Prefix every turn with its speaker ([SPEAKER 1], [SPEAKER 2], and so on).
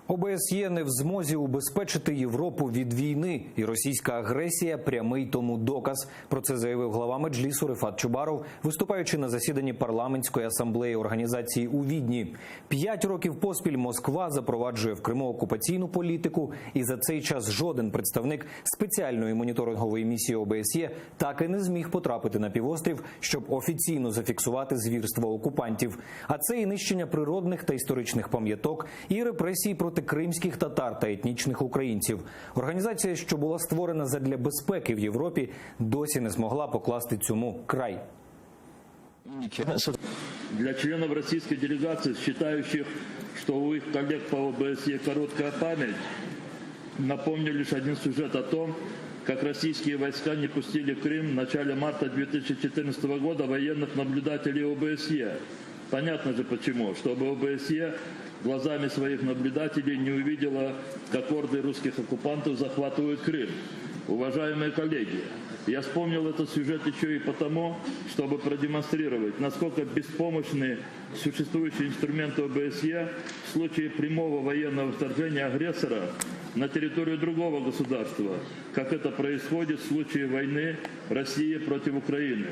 [SPEAKER 1] ОБСЄ не в змозі убезпечити Європу від війни, і російська агресія – прямий тому доказ. Про це заявив глава Меджлісу Рифат Чубаров, виступаючи на засіданні парламентської асамблеї організації у Відні. 5 років поспіль Москва запроваджує в Криму окупаційну політику, і за цей час жоден представник спеціальної моніторингової місії ОБСЄ так і не зміг потрапити на півострів, щоб офіційно зафіксувати звірства окупантів. А це і нищення природних та історичних пам'яток, і репресії проти кримських татар та етнічних українців. Організація, що була створена задля безпеки в Європі, досі не змогла покласти цьому край.
[SPEAKER 2] Для членов российской делегации, считающих, что у их коллег по ОБСЕ короткая память, напомню лишь один сюжет о том, как российские войска не пустили в Крым в начале марта 2014 года военных наблюдателей ОБСЕ. Понятно же почему, чтобы ОБСЕ глазами своих наблюдателей не увидела, как орды русских оккупантов захватывают Крым. Уважаемые коллеги, я вспомнил этот сюжет еще и потому, чтобы продемонстрировать, насколько беспомощны существующие инструменты ОБСЕ в случае прямого военного вторжения агрессора на территорию другого государства, как это происходит в случае войны России против Украины.